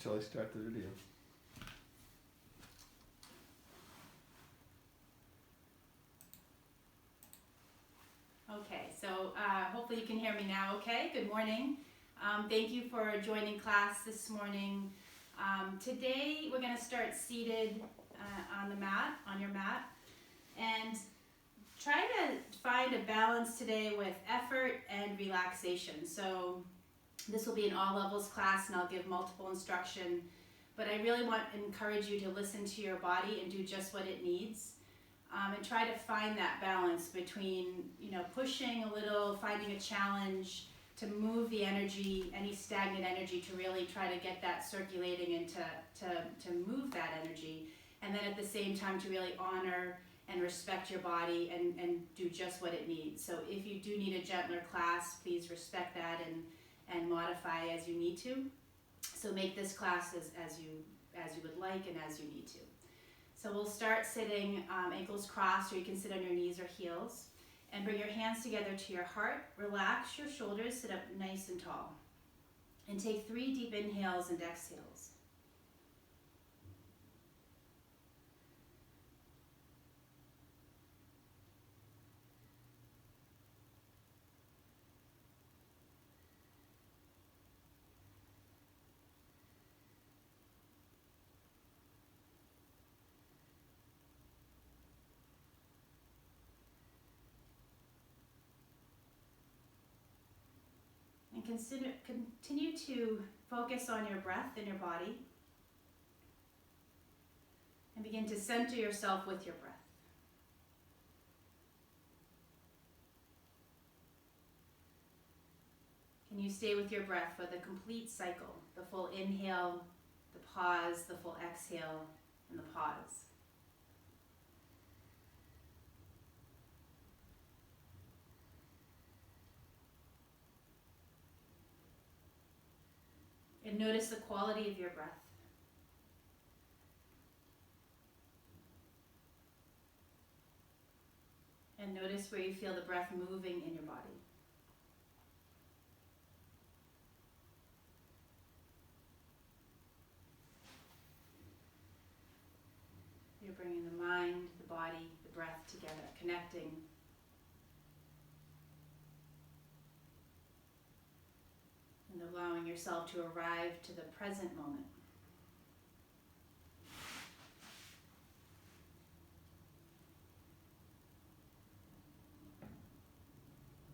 until I start the video. Okay, so hopefully you can hear me now okay. Good morning. Thank you for joining class this morning. Today we're going to start seated on the mat, on your mat, and try to find a balance today with effort and relaxation. So this will be an all levels class and I'll give multiple instruction, but I really want to encourage you to listen to your body and do just what it needs. And try to find that balance between, pushing a little, finding a challenge to move the energy, any stagnant energy, to really try to get that circulating and to move that energy. And then at the same time to really honor and respect your body and do just what it needs. So if you do need a gentler class, please respect that and modify as you need to. So make this class as you would like and as you need to. So we'll start sitting ankles crossed, or you can sit on your knees or heels, and bring your hands together to your heart. Relax your shoulders, sit up nice and tall. And take 3 deep inhales and exhales. Continue to focus on your breath in your body and begin to center yourself with your breath. Can you stay with your breath for the complete cycle, the full inhale, the pause, the full exhale, and the pause? And notice the quality of your breath. And notice where you feel the breath moving in your body. You're bringing the mind, the body, the breath together, connecting. And allowing yourself to arrive to the present moment.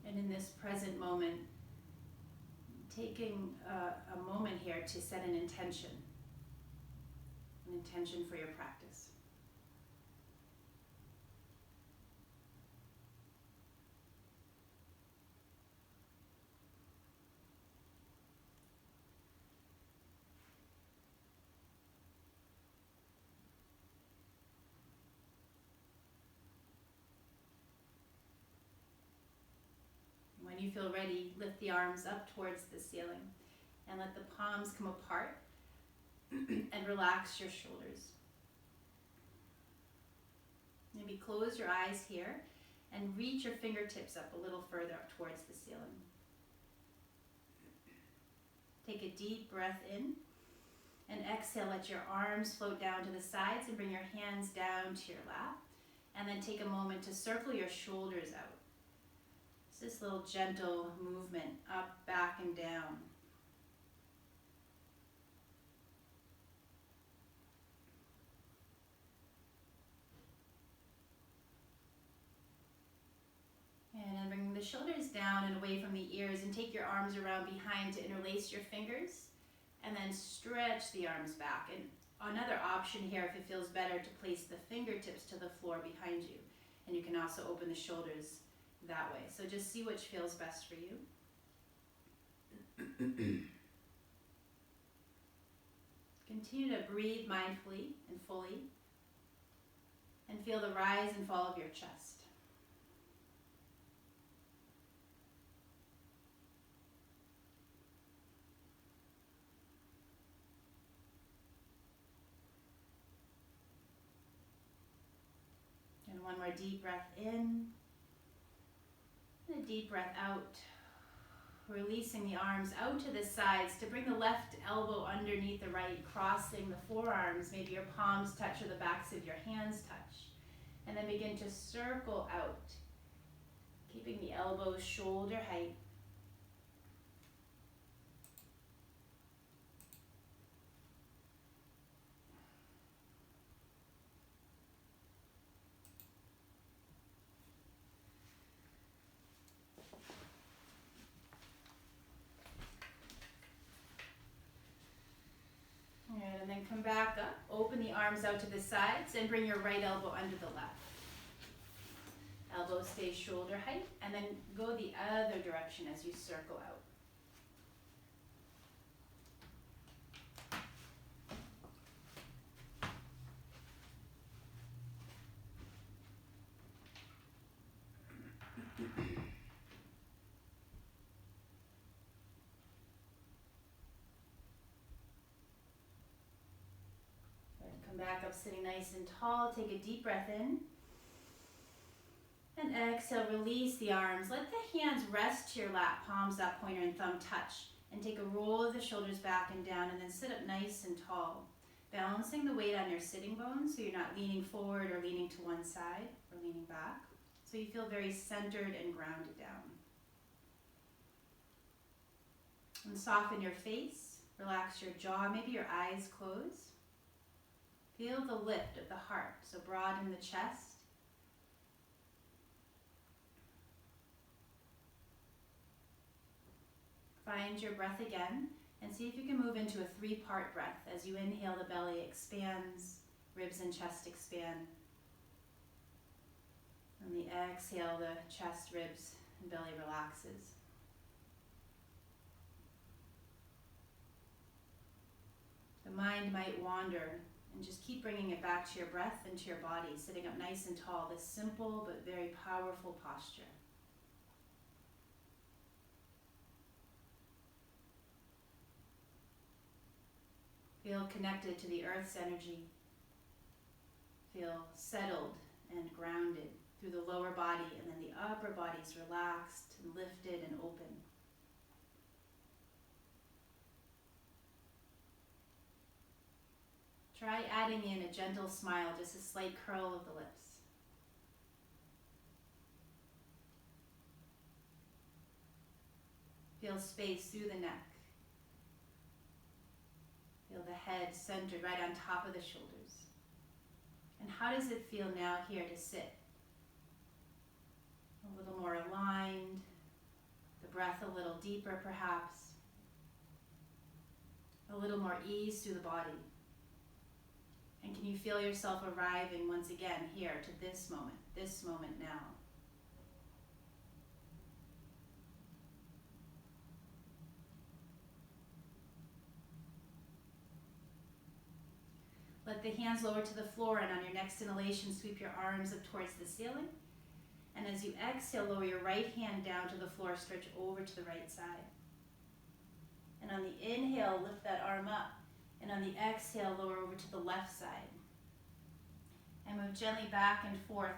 And in this present moment, taking a moment here to set an intention for your practice. When you feel ready, lift the arms up towards the ceiling and let the palms come apart and relax your shoulders. Maybe close your eyes here and reach your fingertips up a little further up towards the ceiling. Take a deep breath in and exhale, let your arms float down to the sides and bring your hands down to your lap. And then take a moment to circle your shoulders out. This little gentle movement up, back, and down. And then bring the shoulders down and away from the ears and take your arms around behind to interlace your fingers and then stretch the arms back. And another option here, if it feels better, to place the fingertips to the floor behind you. And you can also open the shoulders that way. So just see which feels best for you. Continue to breathe mindfully and fully and feel the rise and fall of your chest. And one more deep breath in. And a deep breath out. Releasing the arms out to the sides to bring the left elbow underneath the right, crossing the forearms. Maybe your palms touch or the backs of your hands touch. And then begin to circle out, keeping the elbows shoulder height. And then come back up, open the arms out to the sides and bring your right elbow under the left. Elbow stays shoulder height, and then go the other direction as you circle out. Come back up sitting nice and tall. Take a deep breath in. And exhale, release the arms. Let the hands rest to your lap, palms up, pointer and thumb touch. And take a roll of the shoulders back and down, and then sit up nice and tall. Balancing the weight on your sitting bones so you're not leaning forward or leaning to one side or leaning back. So you feel very centered and grounded down. And soften your face. Relax your jaw, maybe your eyes close. Feel the lift of the heart, so broaden the chest. Find your breath again and see if you can move into a three-part breath. As you inhale, the belly expands, ribs and chest expand. On the exhale, the chest, ribs, and belly relaxes. The mind might wander, and just keep bringing it back to your breath and to your body, sitting up nice and tall, this simple but very powerful posture. Feel connected to the earth's energy. Feel settled and grounded through the lower body, and then the upper body's relaxed and lifted and open. Try adding in a gentle smile, just a slight curl of the lips. Feel space through the neck. Feel the head centered right on top of the shoulders. And how does it feel now here to sit? A little more aligned, the breath a little deeper perhaps, a little more ease through the body. And can you feel yourself arriving once again here to this moment now? Let the hands lower to the floor, and on your next inhalation, sweep your arms up towards the ceiling. And as you exhale, lower your right hand down to the floor, stretch over to the right side. And on the inhale, lift that arm up. And on the exhale, lower over to the left side. And move gently back and forth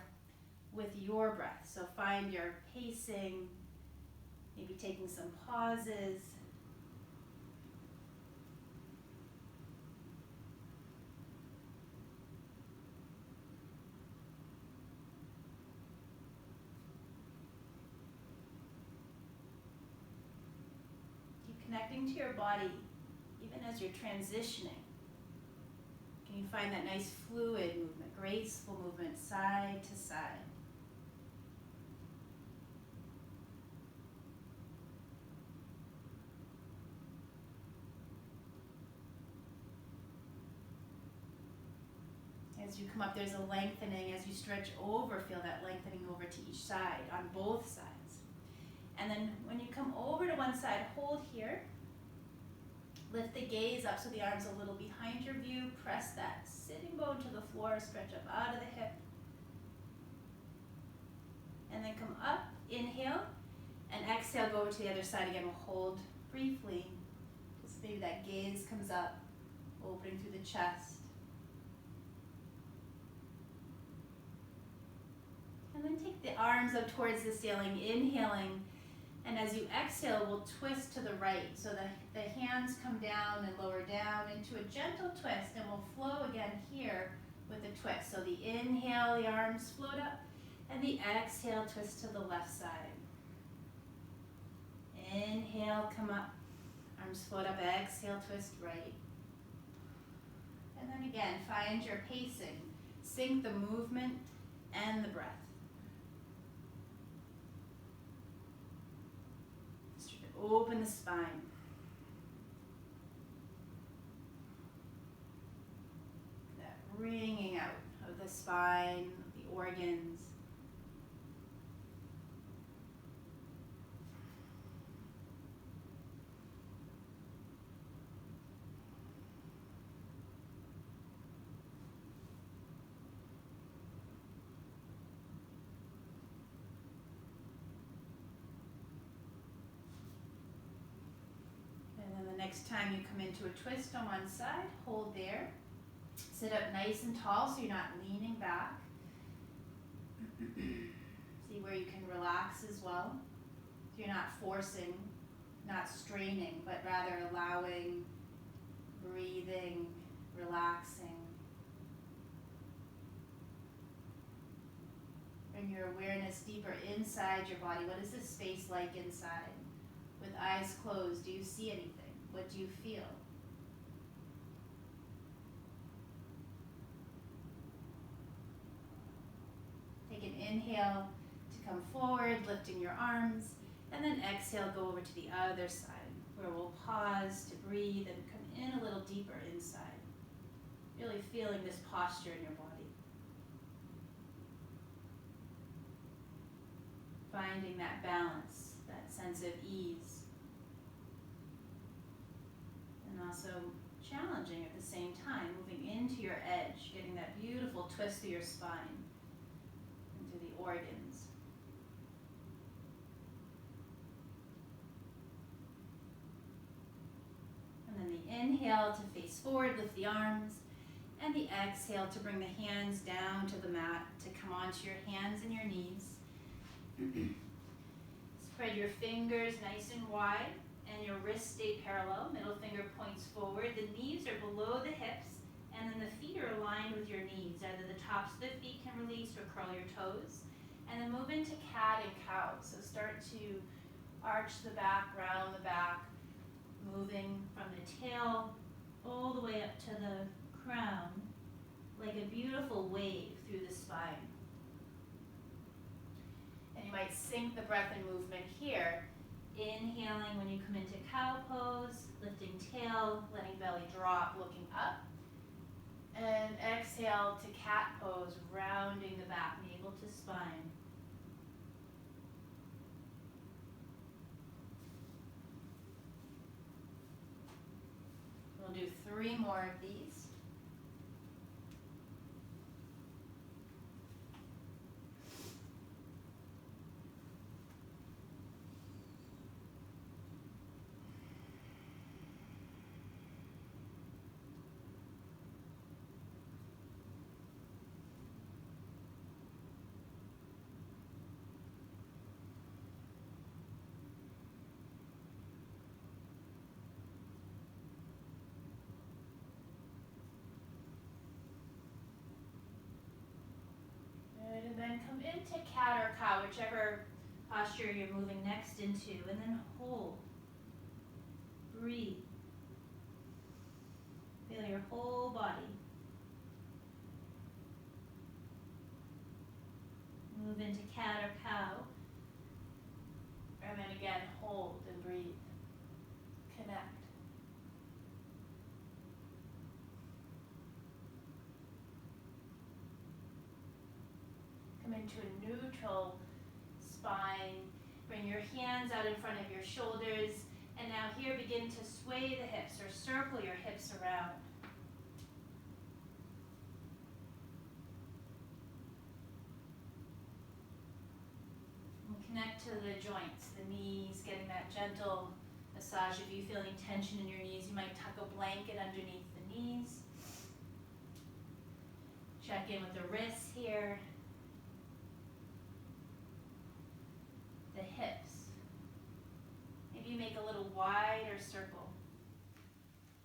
with your breath. So find your pacing, maybe taking some pauses. Keep connecting to your body, even as you're transitioning. Can you find that nice fluid movement, graceful movement, side to side? As you come up, there's a lengthening. As you stretch over, feel that lengthening over to each side, on both sides. And then when you come over to one side, hold here. Lift the gaze up so the arm's a little behind your view. Press that sitting bone to the floor, stretch up out of the hip. And then come up, inhale, and exhale, go over to the other side again. We'll hold briefly. Just maybe that gaze comes up, opening through the chest. And then take the arms up towards the ceiling, inhaling, And as you exhale, we'll twist to the right. So the hands come down and lower down into a gentle twist, and we'll flow again here with a twist. So the inhale, the arms float up, and the exhale, twist to the left side. Inhale, come up, arms float up, exhale, twist right. And then again, find your pacing. Sync the movement and the breath. Open the spine. That wringing out of the spine, the organs. Next time you come into a twist on one side, hold there. Sit up nice and tall so you're not leaning back. See where you can relax as well. So you're not forcing, not straining, but rather allowing, breathing, relaxing. Bring your awareness deeper inside your body. What is this space like inside? With eyes closed, do you see anything? What do you feel? Take an inhale to come forward, lifting your arms, and then exhale, go over to the other side, where we'll pause to breathe and come in a little deeper inside. Really feeling this posture in your body. Finding that balance, that sense of ease. And also challenging at the same time, moving into your edge, getting that beautiful twist through your spine, into the organs. And then the inhale to face forward, lift the arms, and the exhale to bring the hands down to the mat, to come onto your hands and your knees. Spread your fingers nice and wide. And your wrists stay parallel, middle finger points forward, the knees are below the hips, and then the feet are aligned with your knees. Either the tops of the feet can release or curl your toes. And then move into cat and cow. So start to arch the back, round the back, moving from the tail all the way up to the crown, like a beautiful wave through the spine. And you might sync the breath and movement here. Inhaling when you come into cow pose, lifting tail, letting belly drop, looking up. And exhale to cat pose, rounding the back, navel to spine. We'll do 3 more of these. And then come into cat or cow, whichever posture you're moving next into, and then hold. Breathe. Feel your whole body. Move into cat or cow. And then again, hold and breathe. Connect. Come into a neutral spine. Bring your hands out in front of your shoulders. And now here begin to sway the hips or circle your hips around. And connect to the joints, the knees, getting that gentle massage. If you feel any tension in your knees, you might tuck a blanket underneath the knees. Check in with the wrists here. The hips. wider circle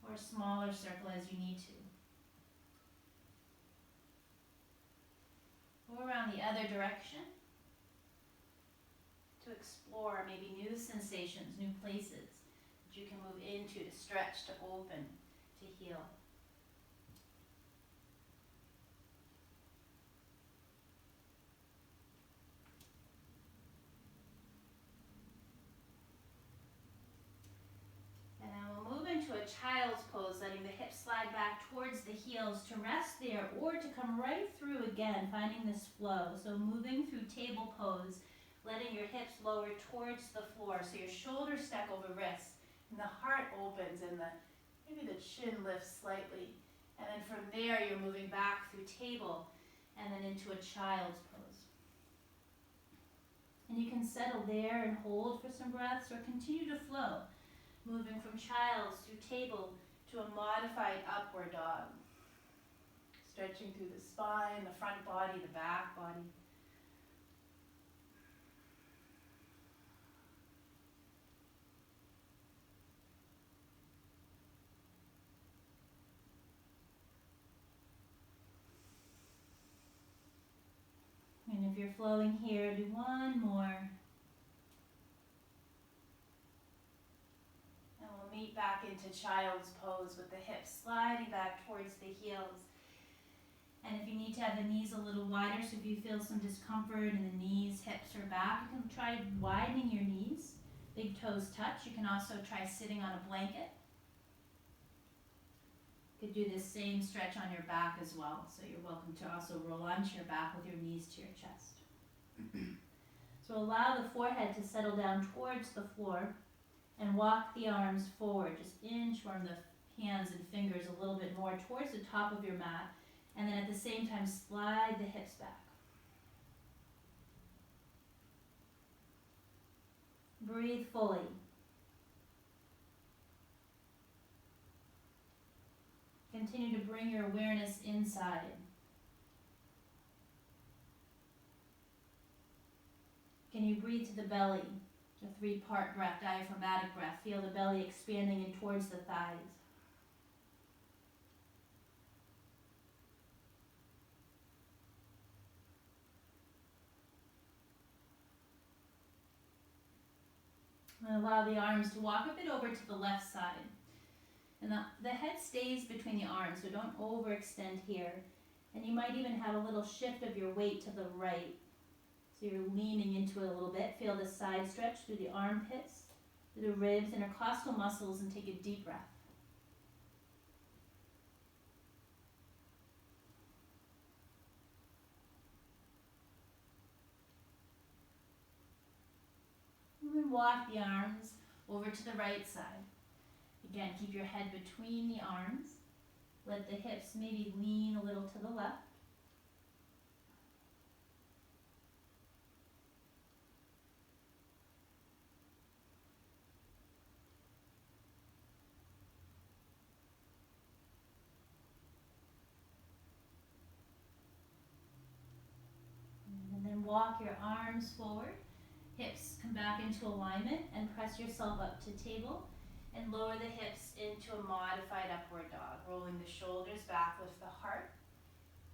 or a smaller circle as you need to. Go around the other direction to explore maybe new sensations, new places that you can move into, to stretch, to open, to heal. And then we'll move into a child's pose, letting the hips slide back towards the heels to rest there or to come right through again, finding this flow. So moving through table pose, letting your hips lower towards the floor. So your shoulders stack over wrists and the heart opens and maybe the chin lifts slightly. And then from there you're moving back through table and then into a child's pose. And you can settle there and hold for some breaths or continue to flow, moving from child's through table to a modified upward dog. Stretching through the spine, the front body, the back body. And if you're flowing here, do one more. And we'll meet back into child's pose with the hips sliding back towards the heels. And if you need to have the knees a little wider, so if you feel some discomfort in the knees, hips, or back, you can try widening your knees. Big toes touch. You can also try sitting on a blanket. You could do this same stretch on your back as well. So you're welcome to also roll onto your back with your knees to your chest. So allow the forehead to settle down towards the floor and walk the arms forward. Just inchworm the hands and fingers a little bit more towards the top of your mat. And then at the same time, slide the hips back. Breathe fully. Continue to bring your awareness inside. Can you breathe to the belly? A 3-part breath, diaphragmatic breath. Feel the belly expanding in towards the thighs. And allow the arms to walk a bit over to the left side. And the head stays between the arms, so don't overextend here. And you might even have a little shift of your weight to the right. So you're leaning into it a little bit. Feel the side stretch through the armpits, through the ribs, intercostal muscles, and take a deep breath. And then walk the arms over to the right side. Again, keep your head between the arms. Let the hips maybe lean a little to the left. And then walk your arms forward. Hips come back into alignment and press yourself up to table. And lower the hips into a modified upward dog, rolling the shoulders back, lift the heart.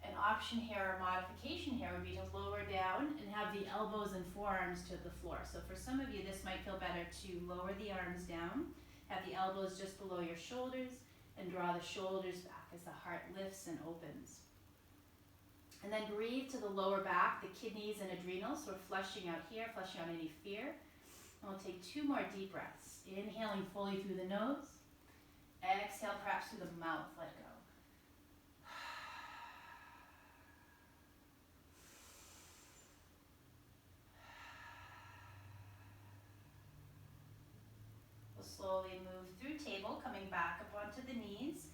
An option here, or modification here, would be to lower down and have the elbows and forearms to the floor. So for some of you, this might feel better to lower the arms down, have the elbows just below your shoulders, and draw the shoulders back as the heart lifts and opens. And then breathe to the lower back, the kidneys and adrenals. So we're flushing out here, flushing out any fear. And we'll take 2 more deep breaths. Inhaling fully through the nose. Exhale perhaps through the mouth. Let go. We'll slowly move through table, coming back up onto the knees.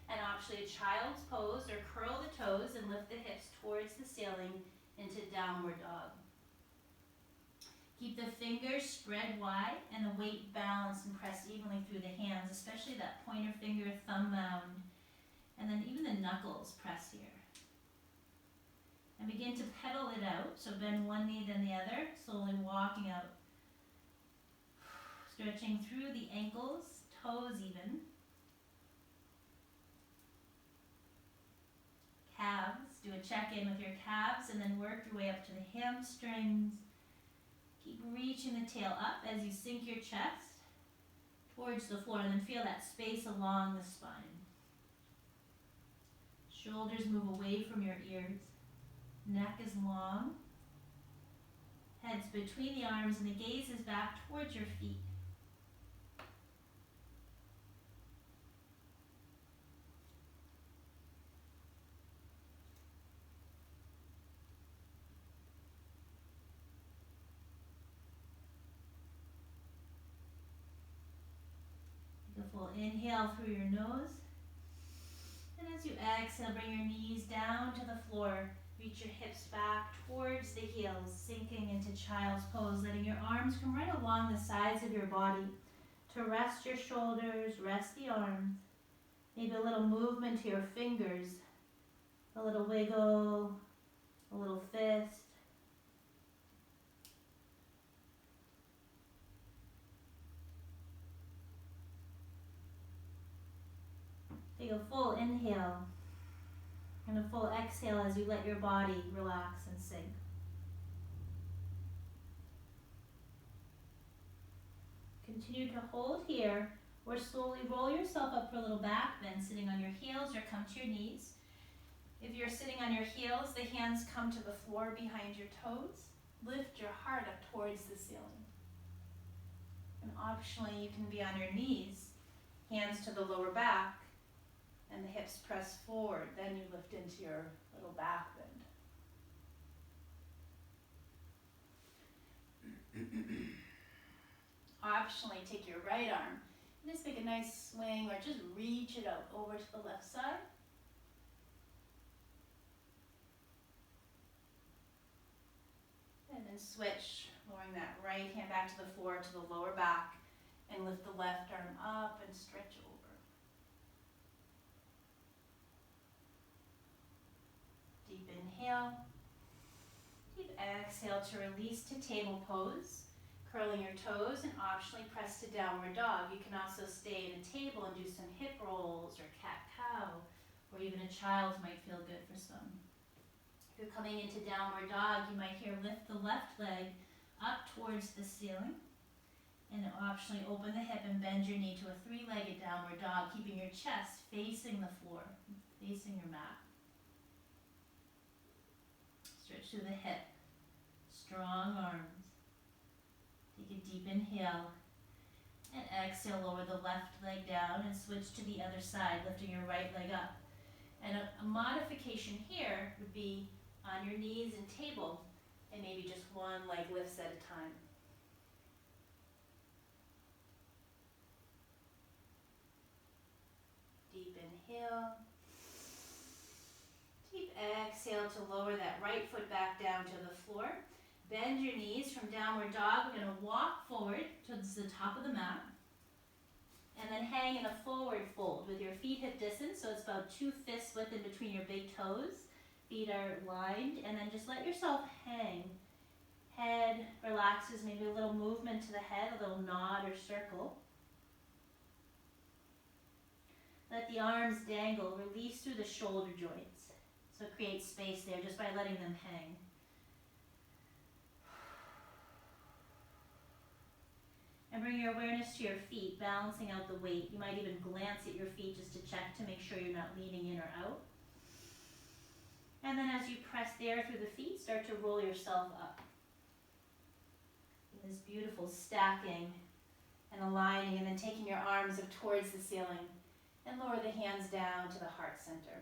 And optionally a child's pose, or curl the toes and lift the hips towards the ceiling into downward dog. Keep the fingers spread wide and the weight balanced and pressed evenly through the hands, especially that pointer finger, thumb mound, and then even the knuckles press here. And begin to pedal it out, so bend one knee then the other, slowly walking out. Stretching through the ankles, toes even. Calves, do a check-in with your calves and then work your way up to the hamstrings. Keep reaching the tail up as you sink your chest towards the floor and then feel that space along the spine. Shoulders move away from your ears. Neck is long. Head's between the arms and the gaze is back towards your feet. Take a full inhale through your nose. And as you exhale, bring your knees down to the floor. Reach your hips back towards the heels, sinking into child's pose, letting your arms come right along the sides of your body to rest your shoulders, rest the arms. Maybe a little movement to your fingers, a little wiggle, a little fist. Take a full inhale and a full exhale as you let your body relax and sink. Continue to hold here or slowly roll yourself up for a little back bend, sitting on your heels or come to your knees. If you're sitting on your heels, the hands come to the floor behind your toes. Lift your heart up towards the ceiling. And optionally, you can be on your knees, hands to the lower back, and the hips press forward. Then you lift into your little back bend. Optionally, take your right arm and just make a nice swing or just reach it out over to the left side. And then switch, lowering that right hand back to the floor, to the lower back, and lift the left arm up and stretch over. Deep inhale. Deep exhale to release to table pose. Curling your toes and optionally press to downward dog. You can also stay in a table and do some hip rolls or cat-cow, or even a child might feel good for some. If you're coming into downward dog, you might here lift the left leg up towards the ceiling and optionally open the hip and bend your knee to a three-legged downward dog, keeping your chest facing the floor, facing your mat. Stretch through the hip, strong arms. Take a deep inhale and exhale, lower the left leg down and switch to the other side, lifting your right leg up. And a modification here would be on your knees and table, and maybe just one leg lifts at a time. Deep inhale. Deep exhale to lower that right foot back down to the floor. Bend your knees from downward dog. We're going to walk forward towards the top of the mat. And then hang in a forward fold with your feet hip distance. So it's about 2 fists width in between your big toes. Feet are lined. And then just let yourself hang. Head relaxes, maybe a little movement to the head, a little nod or circle. Let the arms dangle. Release through the shoulder joints. So create space there just by letting them hang. And bring your awareness to your feet, balancing out the weight. You might even glance at your feet just to check to make sure you're not leaning in or out. And then as you press the air through the feet, start to roll yourself up. This beautiful stacking and aligning, and then taking your arms up towards the ceiling and lower the hands down to the heart center.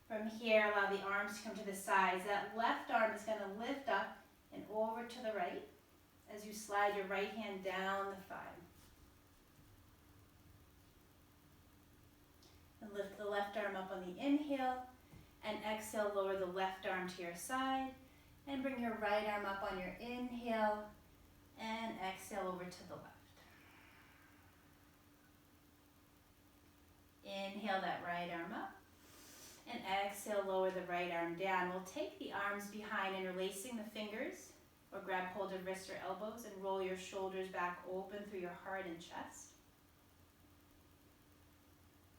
From here, allow the arms to come to the sides. That left arm is going to lift up and over to the right as you slide your right hand down the thigh. And lift the left arm up on the inhale, and exhale, lower the left arm to your side, and bring your right arm up on your inhale, and exhale over to the left. Inhale that right arm up, and exhale, lower the right arm down. We'll take the arms behind, interlacing the fingers, or grab hold of wrists or elbows and roll your shoulders back open through your heart and chest.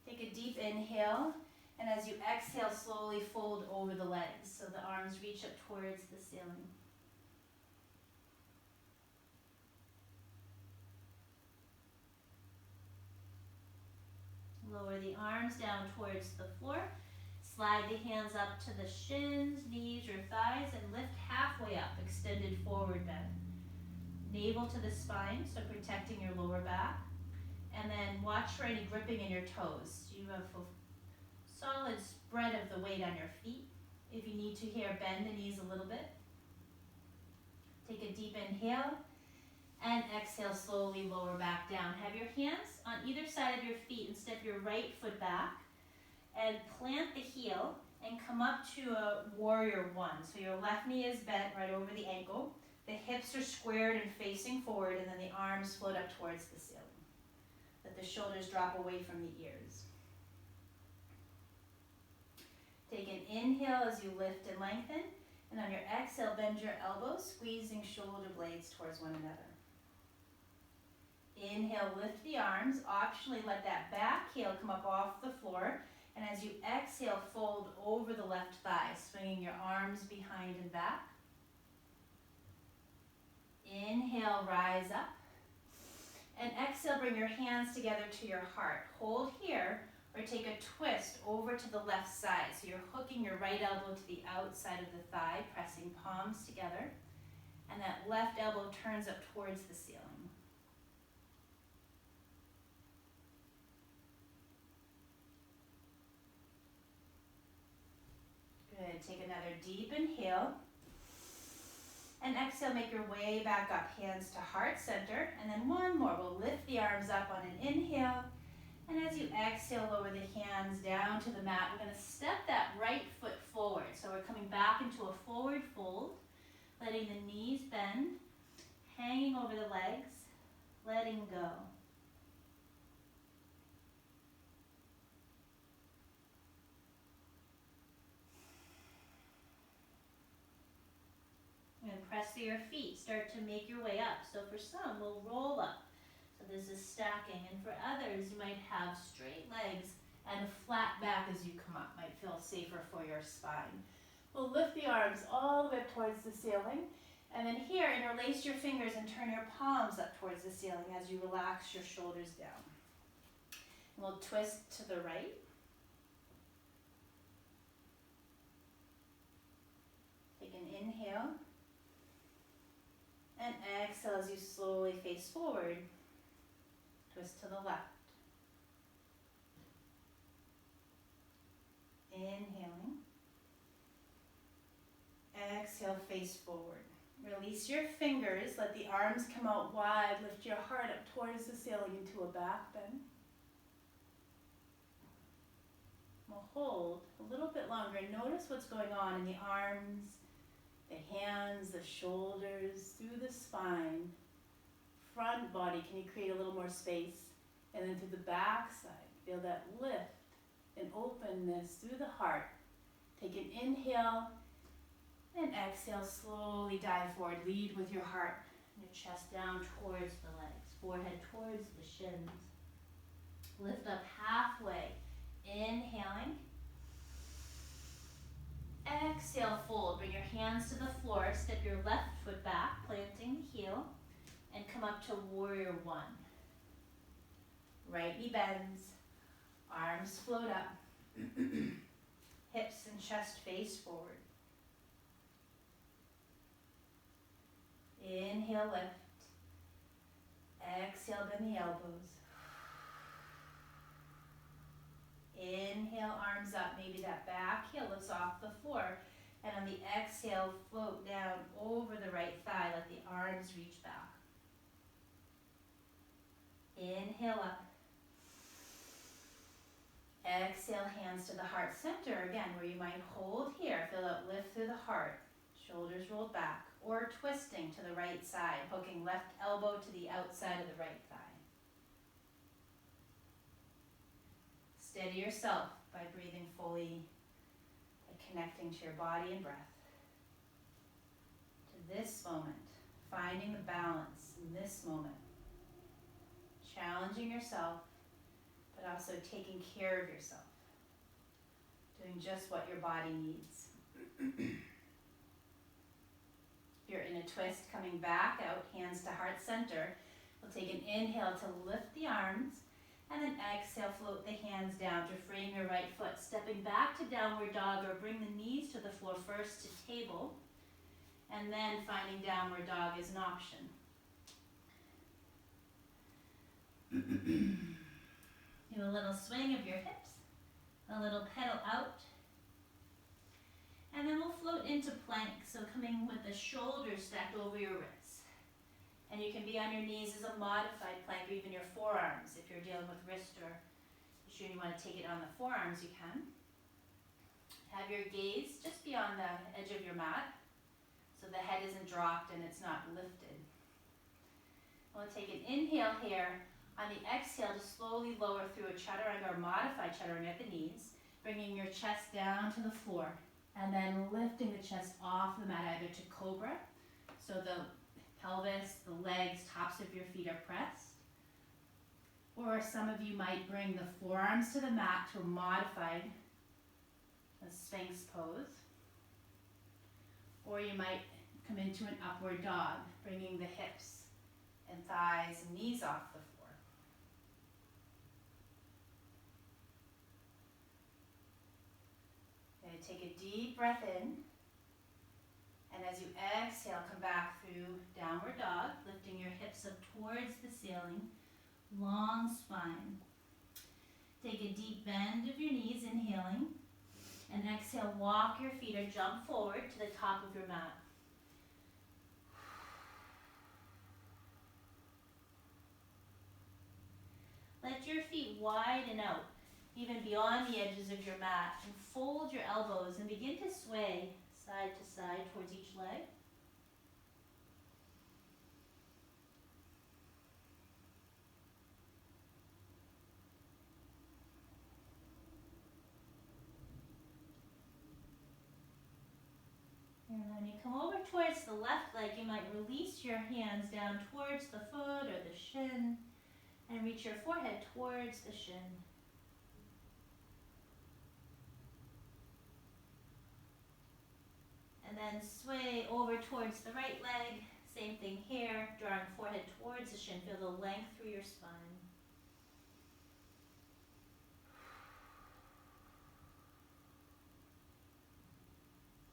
Take a deep inhale, and as you exhale, slowly fold over the legs so the arms reach up towards the ceiling. Lower the arms down towards the floor. Slide the hands up to the shins, knees, or thighs, and lift halfway up, extended forward bend. Navel to the spine, so protecting your lower back. And then watch for any gripping in your toes. You have a solid spread of the weight on your feet. If you need to here, bend the knees a little bit. Take a deep inhale, and exhale, slowly lower back down. Have your hands on either side of your feet and step your right foot back. And plant the heel and come up to a warrior one. So your left knee is bent right over the ankle. The hips are squared and facing forward, and then the arms float up towards the ceiling. Let the shoulders drop away from the ears. Take an inhale as you lift and lengthen, and on your exhale, bend your elbows, squeezing shoulder blades towards one another. Inhale, lift the arms. Optionally, let that back heel come up off the floor. And as you exhale, fold over the left thigh, swinging your arms behind and back. Inhale, rise up. And exhale, bring your hands together to your heart. Hold here, or take a twist over to the left side. So you're hooking your right elbow to the outside of the thigh, pressing palms together. And that left elbow turns up towards the ceiling. Good. Take another deep inhale. And exhale, make your way back up, hands to heart center. And then one more. We'll lift the arms up on an inhale. And as you exhale, lower the hands down to the mat. We're going to step that right foot forward. So we're coming back into a forward fold, letting the knees bend, hanging over the legs, letting go. And press through your feet. Start to make your way up. So for some, we'll roll up. So this is stacking. And for others, you might have straight legs and a flat back as you come up. Might feel safer for your spine. We'll lift the arms all the way up towards the ceiling. And then here, interlace your fingers and turn your palms up towards the ceiling as you relax your shoulders down. And we'll twist to the right. Take an inhale. And exhale as you slowly face forward. Twist to the left. Inhaling. Exhale, face forward. Release your fingers. Let the arms come out wide. Lift your heart up towards the ceiling into a back bend. We'll hold a little bit longer. Notice what's going on in the arms, the hands, the shoulders, through the spine, front body. Can you create a little more space? And then through the back side, feel that lift and openness through the heart. Take an inhale and exhale, slowly dive forward. Lead with your heart, your chest down towards the legs, forehead towards the shins. Lift up halfway, inhaling. Exhale, fold. Bring your hands to the floor. Step your left foot back, planting the heel, and come up to warrior one. Right knee bends, arms float up, hips and chest face forward. Inhale, lift. Exhale, bend the elbows. Inhale, arms up. Maybe that back heel lifts off the floor. And on the exhale, float down over the right thigh. Let the arms reach back. Inhale up. Exhale, hands to the heart center. Again, where you might hold here. Feel that lift through the heart. Shoulders rolled back. Or twisting to the right side. Hooking left elbow to the outside of the right thigh. Steady yourself by breathing fully, by connecting to your body and breath. To this moment, finding the balance in this moment, challenging yourself, but also taking care of yourself, doing just what your body needs. If you're in a twist, coming back out, hands to heart center, we'll take an inhale to lift the arms, and then exhale, float the hands down to frame your right foot, stepping back to downward dog, or bring the knees to the floor first to table, and then finding downward dog is an option. Do a little swing of your hips, a little pedal out, and then we'll float into plank, so coming with the shoulders stacked over your wrists. And you can be on your knees as a modified plank, or even your forearms. If you're dealing with wrist or issue and you want to take it on the forearms, you can. Have your gaze just beyond the edge of your mat, so the head isn't dropped and it's not lifted. We'll take an inhale here. On the exhale, to slowly lower through a chaturanga or modified chaturanga at the knees, bringing your chest down to the floor, and then lifting the chest off the mat either to cobra, so the pelvis, the legs, tops of your feet are pressed. Or some of you might bring the forearms to the mat to a modified Sphinx pose. Or you might come into an upward dog, bringing the hips and thighs and knees off the floor. Okay, take a deep breath in. And as you exhale, come back through downward dog, lifting your hips up towards the ceiling, long spine. Take a deep bend of your knees, inhaling, and exhale, walk your feet or jump forward to the top of your mat. Let your feet widen out, even beyond the edges of your mat, and fold your elbows and begin to sway side to side towards each leg. And when you come over towards the left leg, you might release your hands down towards the foot or the shin, and reach your forehead towards the shin. And then sway over towards the right leg. Same thing here, drawing forehead towards the shin. Feel the length through your spine.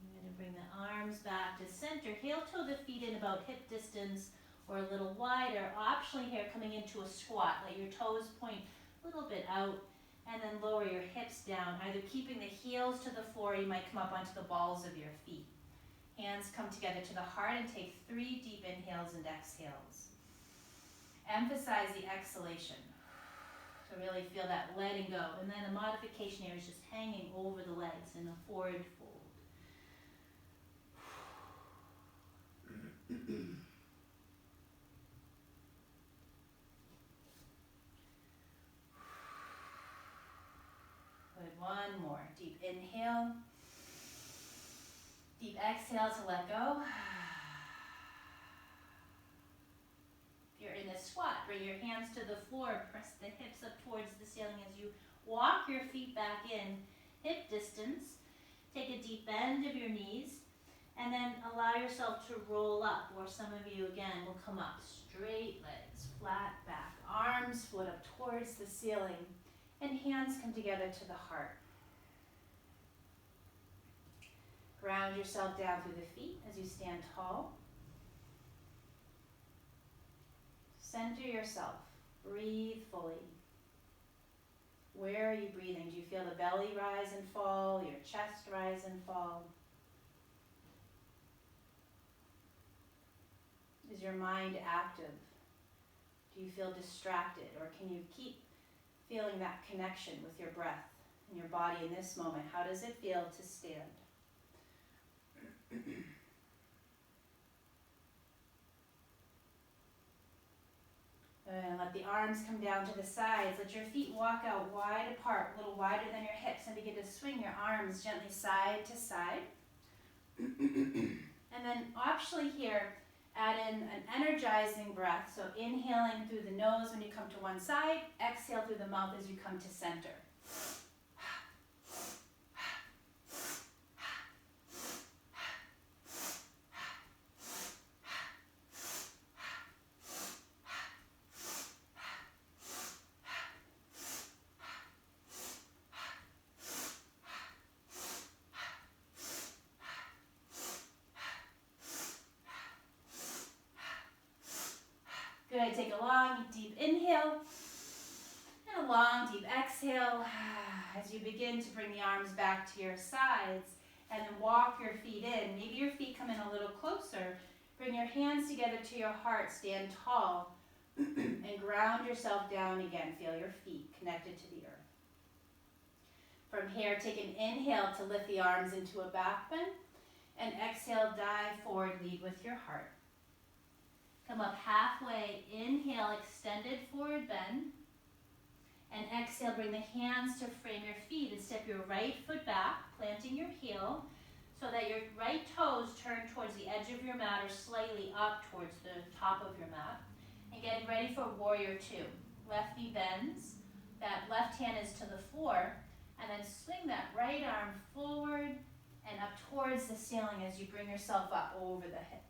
I'm going to bring the arms back to center. Heel toe the feet in about hip distance or a little wider. Optionally here, coming into a squat. Let your toes point a little bit out, and then lower your hips down, either keeping the heels to the floor, or you might come up onto the balls of your feet. Hands come together to the heart and take 3 deep inhales and exhales. Emphasize the exhalation to really feel that letting go. And then a modification here is just hanging over the legs in a forward fold. Good, one more. Deep inhale. Deep exhale to let go. If you're in a squat, bring your hands to the floor, press the hips up towards the ceiling as you walk your feet back in, hip distance. Take a deep bend of your knees, and then allow yourself to roll up, or some of you, again, will come up. Straight legs, flat back, arms float up towards the ceiling, and hands come together to the heart. Ground yourself down through the feet as you stand tall. Center yourself. Breathe fully. Where are you breathing? Do you feel the belly rise and fall, your chest rise and fall? Is your mind active? Do you feel distracted, or can you keep feeling that connection with your breath and your body in this moment? How does it feel to stand? And let the arms come down to the sides. Let your feet walk out wide apart, a little wider than your hips, and begin to swing your arms gently side to side. And then optionally here, add in an energizing breath. So inhaling through the nose when you come to one side, exhale through the mouth as you come to center. Good, take a long, deep inhale, and a long, deep exhale as you begin to bring the arms back to your sides, and then walk your feet in. Maybe your feet come in a little closer. Bring your hands together to your heart, stand tall, and ground yourself down again. Feel your feet connected to the earth. From here, take an inhale to lift the arms into a back bend, and exhale, dive forward, lead with your heart. Come up halfway, inhale, extended forward bend, and exhale, bring the hands to frame your feet and step your right foot back, planting your heel, so that your right toes turn towards the edge of your mat or slightly up towards the top of your mat. And getting ready for warrior two. Left knee bends, that left hand is to the floor, and then swing that right arm forward and up towards the ceiling as you bring yourself up over the hips.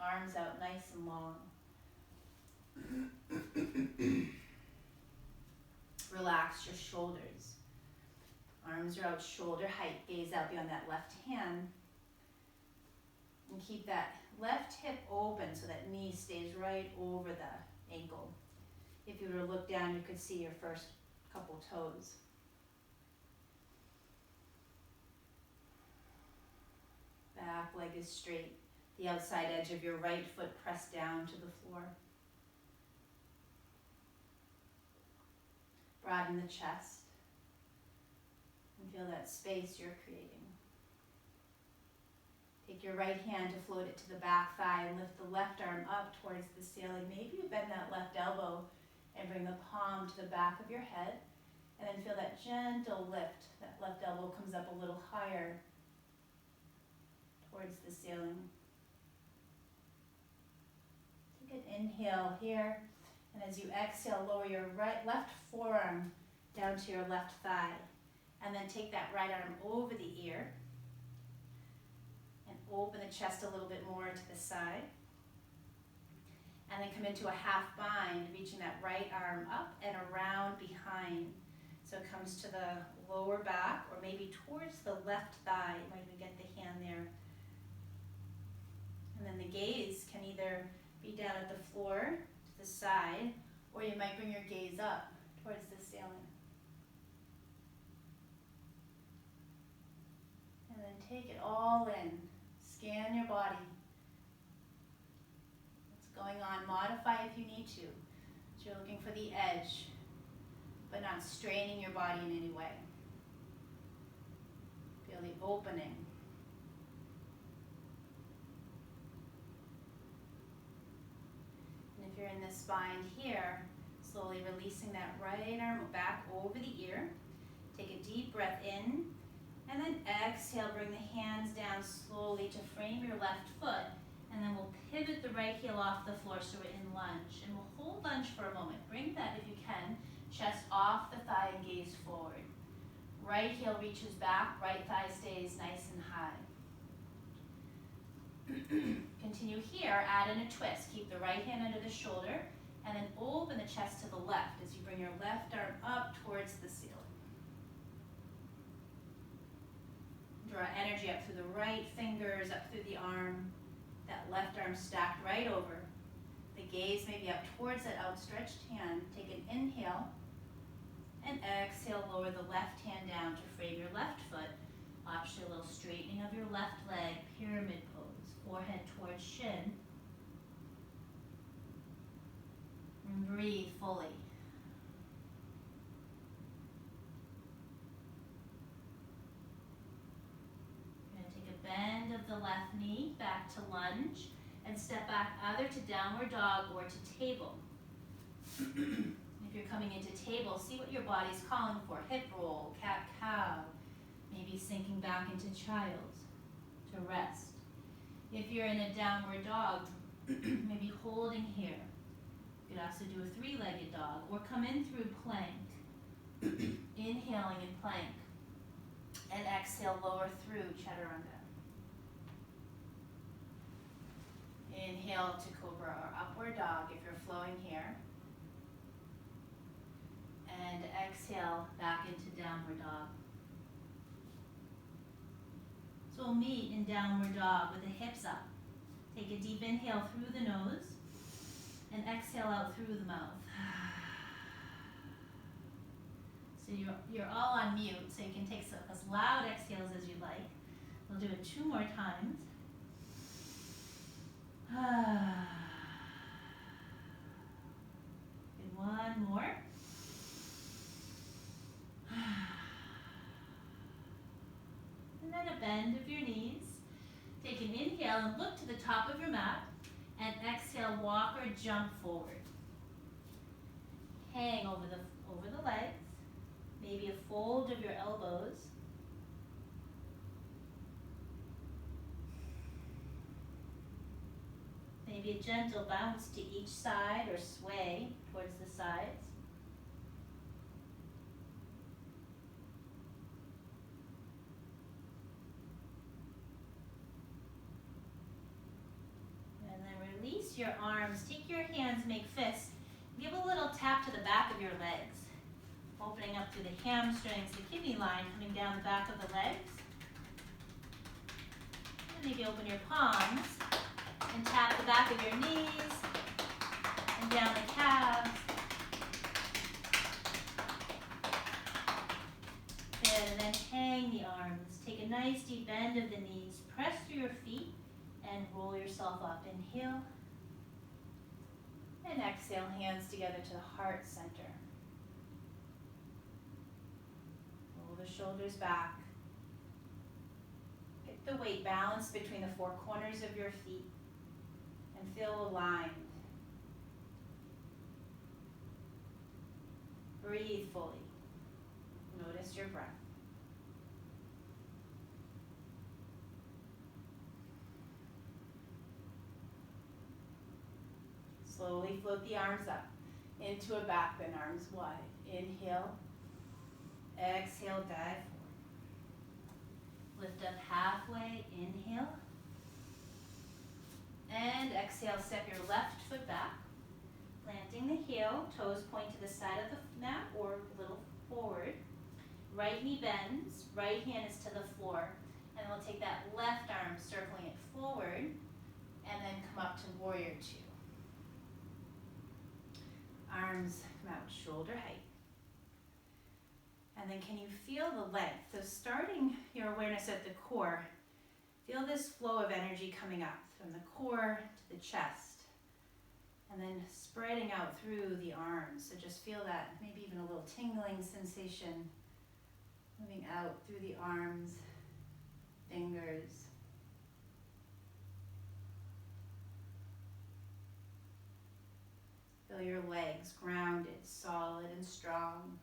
Arms out nice and long. Relax your shoulders. Arms are out shoulder height. Gaze out beyond that left hand. And keep that left hip open so that knee stays right over the ankle. If you were to look down, you could see your first couple toes. Back leg is straight. The outside edge of your right foot pressed down to the floor. Broaden the chest and feel that space you're creating. Take your right hand to float it to the back thigh and lift the left arm up towards the ceiling. Maybe you bend that left elbow and bring the palm to the back of your head, and then feel that gentle lift. That left elbow comes up a little higher towards the ceiling. Take an inhale here, and as you exhale, lower your left forearm down to your left thigh, and then take that right arm over the ear, and open the chest a little bit more to the side, and then come into a half bind, reaching that right arm up and around behind, so it comes to the lower back, or maybe towards the left thigh. You might even get the hand there. And then the gaze can either be down at the floor, to the side, or you might bring your gaze up towards the ceiling. And then take it all in. Scan your body. What's going on? Modify if you need to. So you're looking for the edge, but not straining your body in any way. Feel the opening. If you're in this bind here, slowly releasing that right arm back over the ear. Take a deep breath in, and then exhale, bring the hands down slowly to frame your left foot, and then we'll pivot the right heel off the floor so we're in lunge. And we'll hold lunge for a moment. Bring that, if you can, chest off the thigh and gaze forward. Right heel reaches back, right thigh stays nice and high. Continue here, add in a twist. Keep the right hand under the shoulder, and then open the chest to the left as you bring your left arm up towards the ceiling. Draw energy up through the right fingers, up through the arm. That left arm stacked right over. The gaze may be up towards that outstretched hand. Take an inhale, and exhale, lower the left hand down to frame your left foot. Option a little straightening of your left leg, pyramid pose. Forehead towards shin. And breathe fully. You're going to take a bend of the left knee back to lunge and step back either to downward dog or to table. If you're coming into table, see what your body's calling for. Hip roll, cat-cow, maybe sinking back into child to rest. If you're in a downward dog, maybe holding here. You could also do a three-legged dog or come in through plank. Inhaling in plank. And exhale, lower through chaturanga. Inhale to cobra or upward dog if you're flowing here. And exhale back into downward dog. So we'll meet in downward dog with the hips up. Take a deep inhale through the nose and exhale out through the mouth. So you're all on mute, so you can take as loud exhales as you like. We'll do it 2 more times. Good, 1 more. And then a bend of your knees. Take an inhale and look to the top of your mat. And exhale, walk or jump forward. Hang over the legs. Maybe a fold of your elbows. Maybe a gentle bounce to each side or sway towards the sides. And then release your arms. Take your hands, make fists. Give a little tap to the back of your legs. Opening up through the hamstrings, the kidney line, coming down the back of the legs. And maybe open your palms and tap the back of your knees and down the calves. Good, and then hang the arms. Take a nice deep bend of the knees. Press through your feet and roll yourself up. Inhale. And exhale, hands together to the heart center. The shoulders back. Pick the weight balance between the 4 corners of your feet and feel aligned. Breathe fully. Notice your breath. Slowly float the arms up into a back bend, arms wide. Inhale. Exhale, dive forward. Lift up halfway, inhale. And exhale, step your left foot back. Planting the heel, toes point to the side of the mat or a little forward. Right knee bends, right hand is to the floor. And we'll take that left arm, circling it forward, and then come up to warrior 2. Arms come out shoulder height. And then can you feel the length? So starting your awareness at the core, feel this flow of energy coming up from the core to the chest. And then spreading out through the arms. So just feel that, maybe even a little tingling sensation moving out through the arms, fingers. Feel your legs grounded, solid and strong.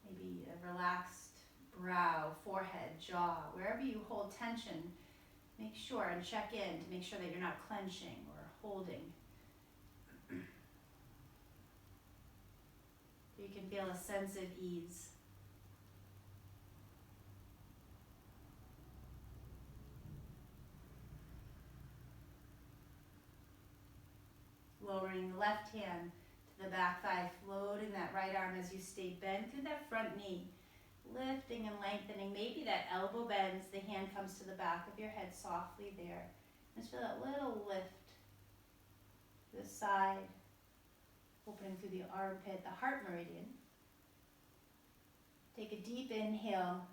Maybe a relaxed brow, forehead, jaw, wherever you hold tension, make sure and check in to make sure that you're not clenching or holding. You can feel a sense of ease. Lowering the left hand to the back thigh, floating that right arm as you stay bent through that front knee. Lifting and lengthening. Maybe that elbow bends, the hand comes to the back of your head softly there. Just feel that little lift to the side, opening through the armpit, the heart meridian. Take a deep inhale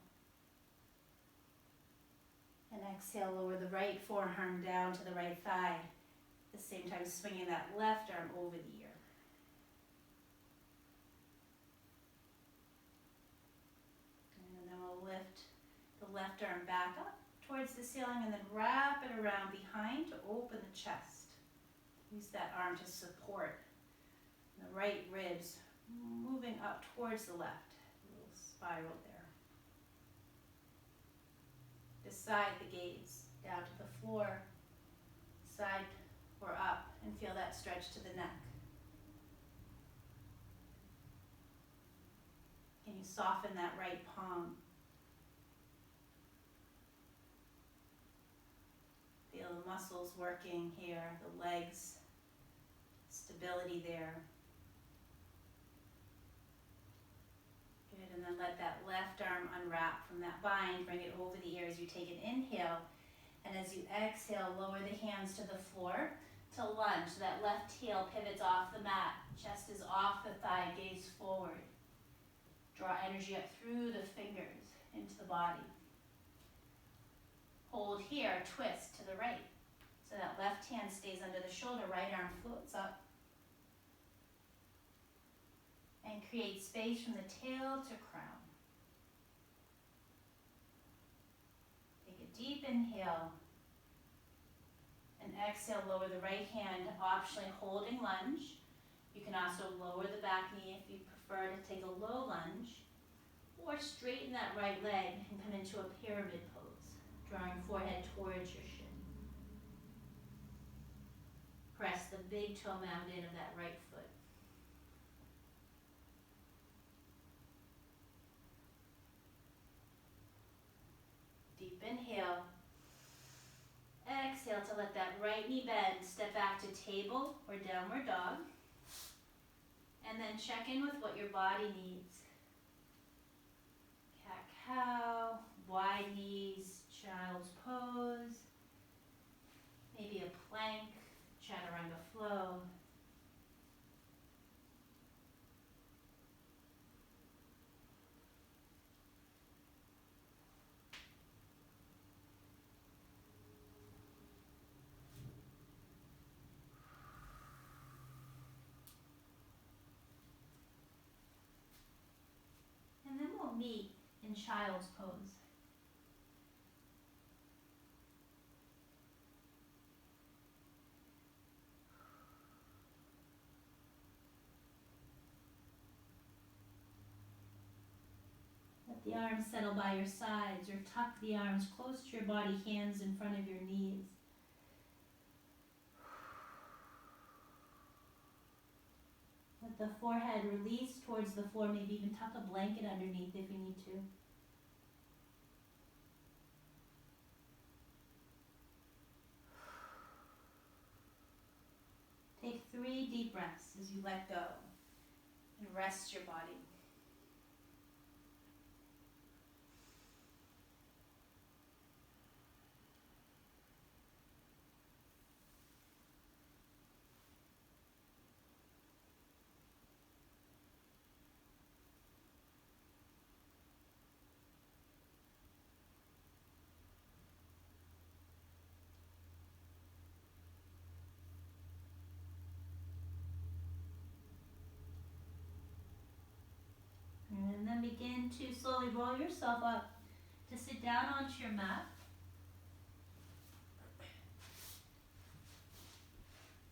and exhale, lower the right forearm down to the right thigh. At the same time, swinging that left arm over the ear. And then we'll lift the left arm back up towards the ceiling and then wrap it around behind to open the chest. Use that arm to support the right ribs, moving up towards the left. A little spiral there. beside the gaze, down to the floor, side or up, and feel that stretch to the neck. Can you soften that right palm? Feel the muscles working here, the legs, stability there. Good, and then let that left arm unwrap from that bind, bring it over the ear as you take an inhale, and as you exhale, lower the hands to the floor to lunge. So that left heel pivots off the mat, chest is off the thigh, gaze forward. Draw energy up through the fingers into the body. Hold here, twist to the right. So that left hand stays under the shoulder, right arm floats up. And create space from the tail to crown. Take a deep inhale. And exhale, lower the right hand, optionally holding lunge. You can also lower the back knee if you prefer to take a low lunge. Or straighten that right leg and come into a pyramid pose, drawing forehead towards your shin. Press the big toe mound in of that right foot. Deep inhale. Exhale to let that right knee bend. Step back to table or downward dog. And then check in with what your body needs. Cat-cow, wide knees, child's pose. Maybe a plank, chaturanga flow. And then we'll meet in child's pose. Let the arms settle by your sides or tuck the arms close to your body, hands in front of your knees. Let the forehead release towards the floor, maybe even tuck a blanket underneath if you need to. Take 3 deep breaths as you let go and rest your body. And then begin to slowly roll yourself up to sit down onto your mat.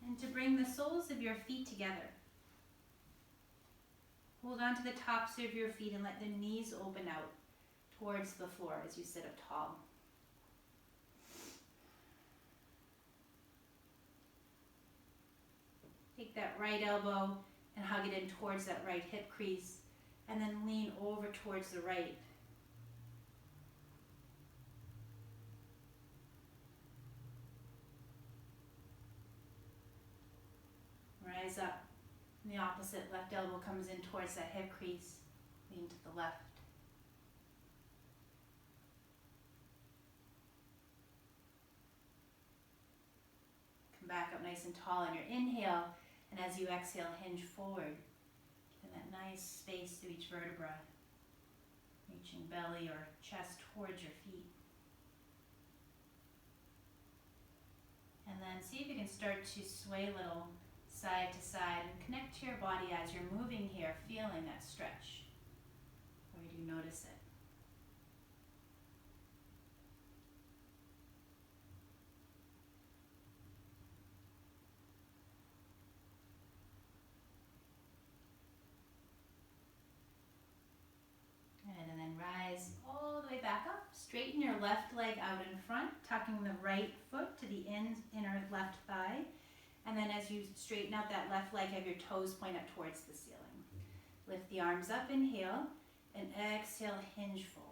And to bring the soles of your feet together. Hold on to the tops of your feet and let the knees open out towards the floor as you sit up tall. Take that right elbow and hug it in towards that right hip crease. And then lean over towards the right. Rise up. And the opposite left elbow comes in towards that hip crease. Lean to the left. Come back up nice and tall on your inhale. And as you exhale, hinge forward. And that nice space through each vertebra, reaching belly or chest towards your feet. And then see if you can start to sway a little side to side and connect to your body as you're moving here, feeling that stretch. Where do you notice it? And then rise all the way back up, Straighten your left leg out in front, tucking the right foot to the inner left thigh. And then as you straighten out that left leg, have your toes point up towards the ceiling. Lift the arms up, inhale, and exhale, hinge forward.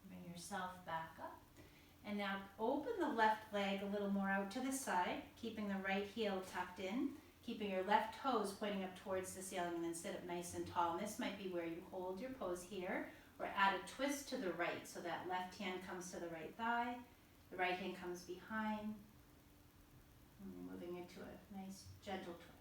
Bring yourself back up. And now open the left leg a little more out to the side, keeping the right heel tucked in, keeping your left toes pointing up towards the ceiling, and then sit up nice and tall. And this might be where you hold your pose here, or add a twist to the right, so that left hand comes to the right thigh, the right hand comes behind, and moving into a nice gentle twist.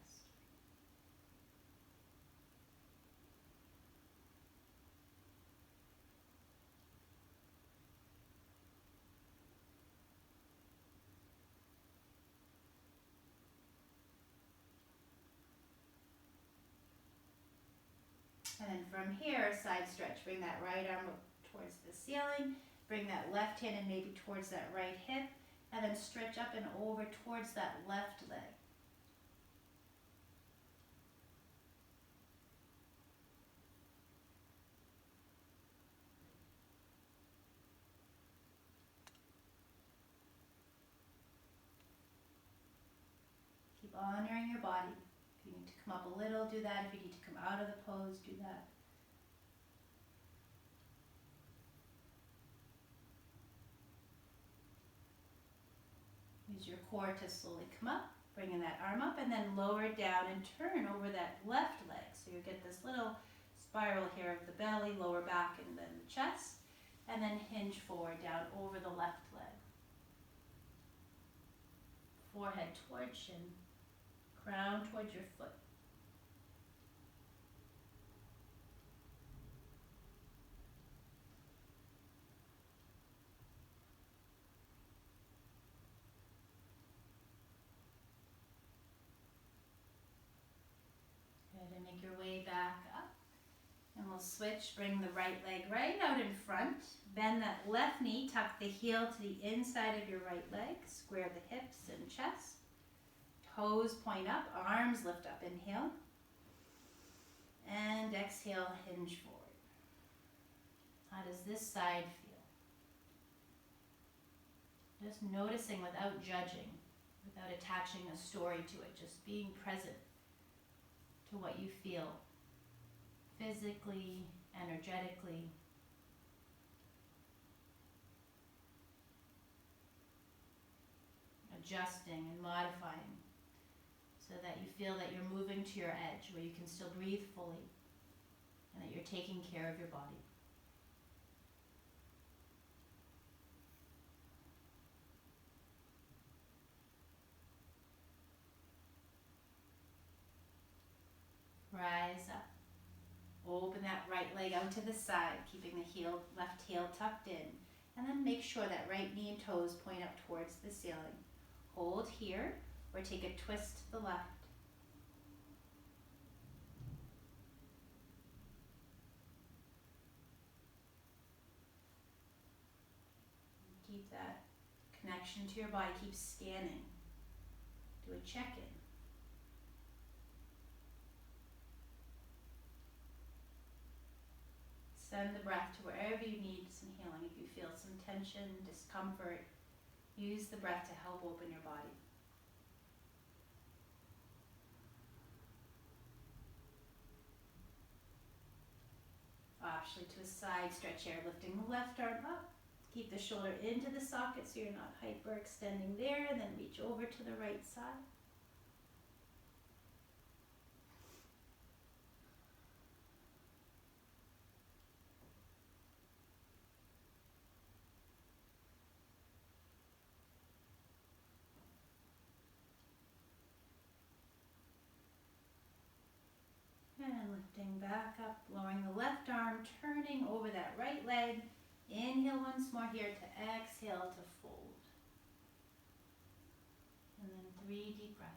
And then from here, side stretch. Bring that right arm up towards the ceiling. Bring that left hand and maybe towards that right hip. And then stretch up and over towards that left leg. Keep honoring your body. If you need to come up a little, do that. If you need to come out of the pose, do that. Use your core to slowly come up, bringing that arm up, and then lower it down and turn over that left leg. So you get this little spiral here of the belly, lower back, and then the chest, and then hinge forward down over the left leg. Forehead towards shin, crown towards your foot. Good, and make your way back up. And we'll switch, bring the right leg right out in front. Bend that left knee, tuck the heel to the inside of your right leg. Square the hips and chest. Toes point up, arms lift up. Inhale. And exhale, hinge forward. How does this side feel? Just noticing without judging, without attaching a story to it, just being present to what you feel physically, energetically. Adjusting and modifying so that you feel that you're moving to your edge where you can still breathe fully and that you're taking care of your body. Rise up. Open that right leg out to the side, keeping the left heel tucked in. And then make sure that right knee and toes point up towards the ceiling. Hold here, or take a twist to the left. Keep that connection to your body. Keep scanning. Do a check-in. Send the breath to wherever you need some healing. If you feel some tension, discomfort, use the breath to help open your body. Optionally to a side stretch here, lifting the left arm up. Keep the shoulder into the socket so you're not hyperextending there, and then reach over to the right side. And lifting back up, lowering the left arm, turning over that right leg. Inhale once more here to exhale to fold. And then 3 deep breaths.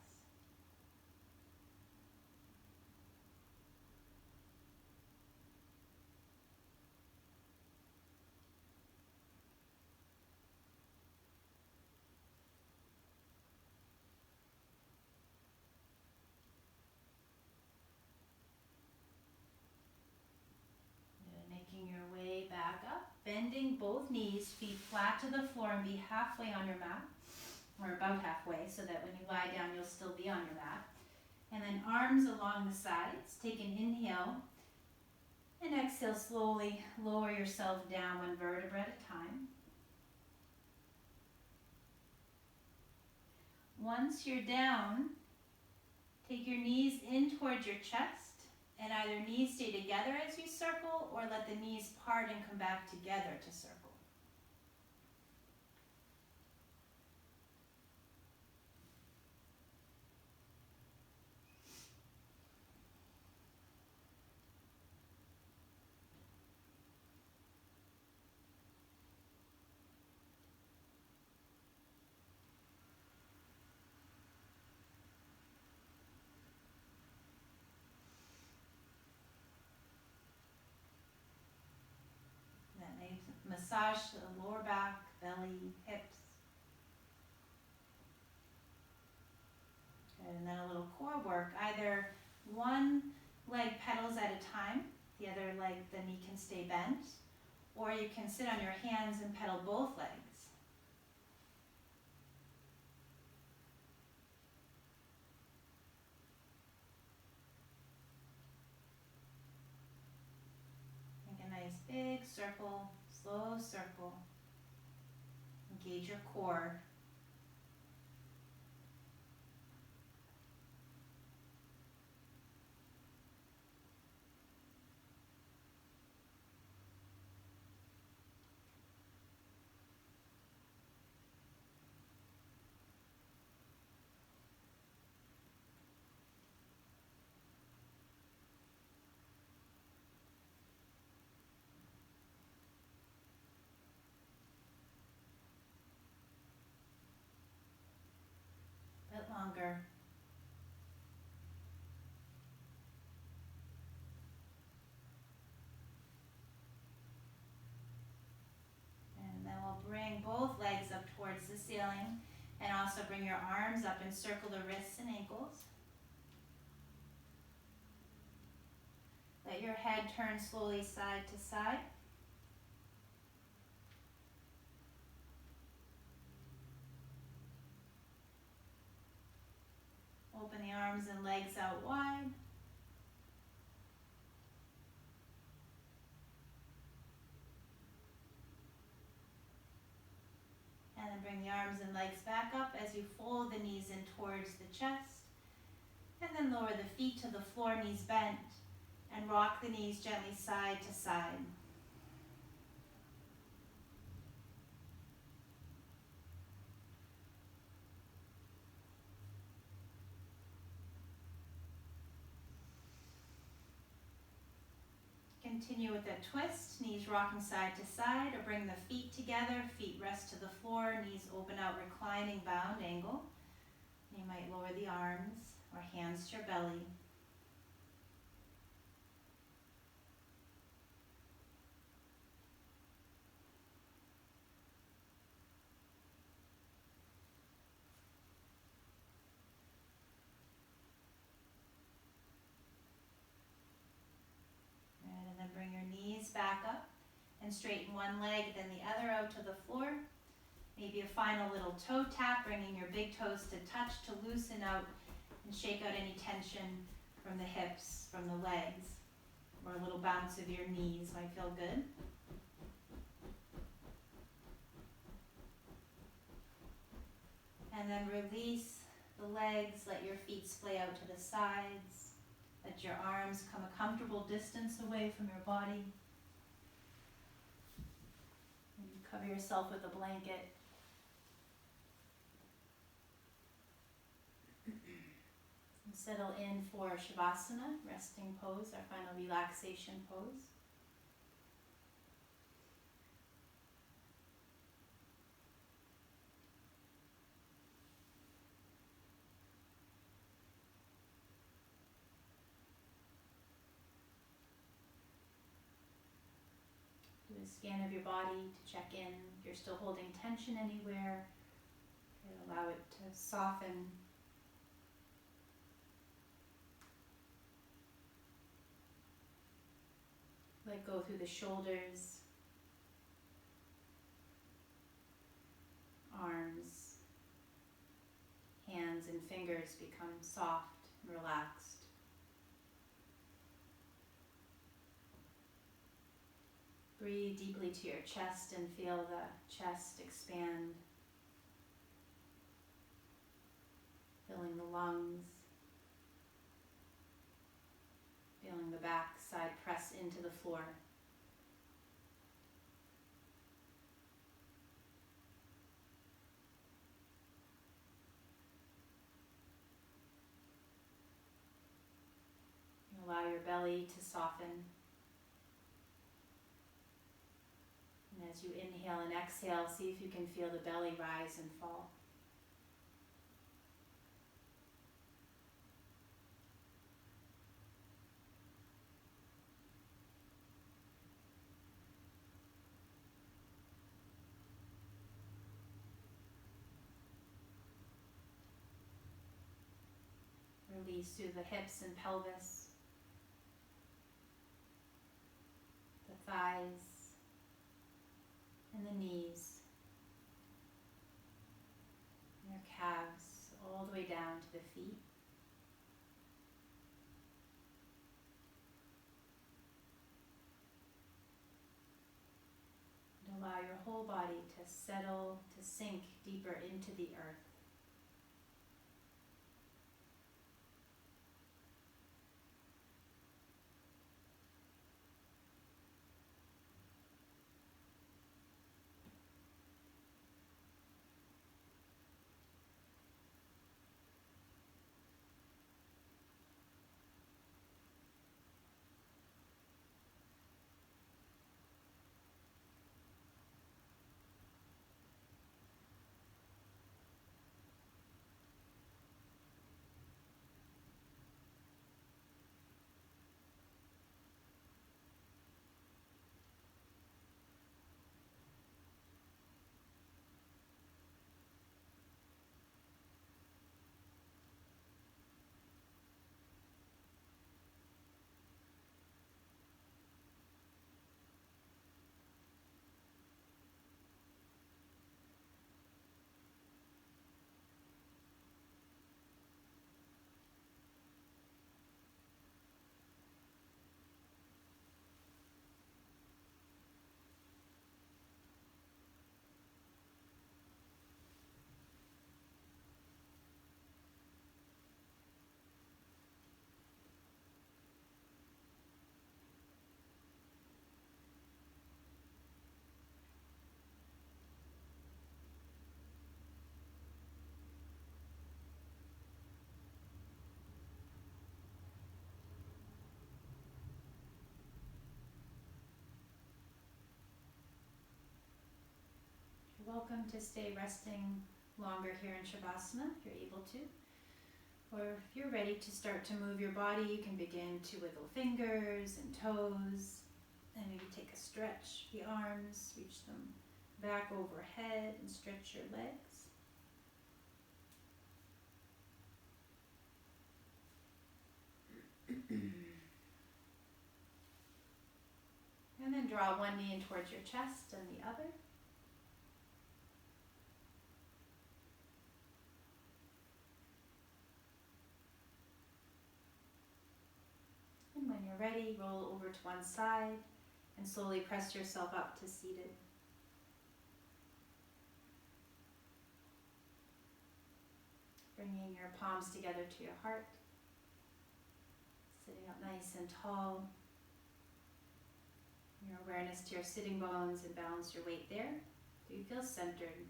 bending both knees, feet flat to the floor, and be halfway on your mat, or about halfway, so that when you lie down, you'll still be on your mat. And then arms along the sides. Take an inhale, and exhale, slowly lower yourself down one vertebra at a time. Once you're down, take your knees in towards your chest, and either knees stay together as you circle, or let the knees part and come back together to circle. That may massage the lower back, belly, hips. And then a little core work. Either one leg pedals at a time, the other leg, the knee can stay bent, or you can sit on your hands and pedal both legs. Make a nice big circle, slow circle. Engage your core. A bit longer. And then we'll bring both legs up towards the ceiling, and also bring your arms up and circle the wrists and ankles. Let your head turn slowly side to side. Open the arms and legs out wide. And then bring the arms and legs back up as you fold the knees in towards the chest. And then lower the feet to the floor, knees bent, and rock the knees gently side to side. Continue with a twist, knees rocking side to side, or bring the feet together, feet rest to the floor, knees open out, reclining bound angle. You might lower the arms or hands to your belly. And then bring your knees back up and straighten one leg, then the other out to the floor. Maybe a final little toe tap, bringing your big toes to touch to loosen out and shake out any tension from the hips, from the legs, or a little bounce of your knees might feel good. And then release the legs, let your feet splay out to the sides, let your arms come a comfortable distance away from your body. And cover yourself with a blanket. Settle in for Shavasana, resting pose, our final relaxation pose. Do a scan of your body to check in if you're still holding tension anywhere. Allow it to soften. Let go through the shoulders, hands and fingers become soft and relaxed. Breathe deeply to your chest and feel the chest expand, filling the lungs, feeling the back side press into the floor. Allow your belly to soften. And as you inhale and exhale, see if you can feel the belly rise and fall. Release through the hips and pelvis, the thighs, and the knees, and your calves, all the way down to the feet. And allow your whole body to settle, to sink deeper into the earth. You're welcome to stay resting longer here in Shavasana if you're able to. Or if you're ready to start to move your body, you can begin to wiggle fingers and toes, and maybe take a stretch. The arms, reach them back overhead and stretch your legs. And then draw one knee in towards your chest and the other. And when you're ready, roll over to one side and slowly press yourself up to seated. Bringing your palms together to your heart. Sitting up nice and tall. Your awareness to your sitting bones and balance your weight there. Do you feel centered?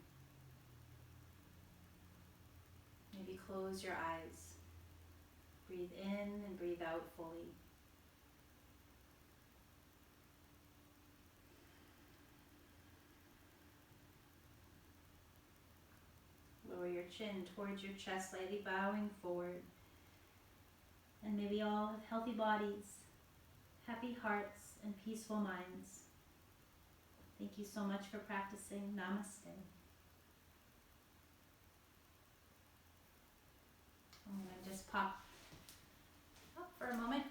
Maybe close your eyes. Breathe in and breathe out fully. Lower your chin towards your chest, slightly bowing forward. And may we all have healthy bodies, happy hearts, and peaceful minds. Thank you so much for practicing. Namaste. I'm going to just pop up for a moment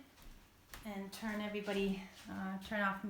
and turn off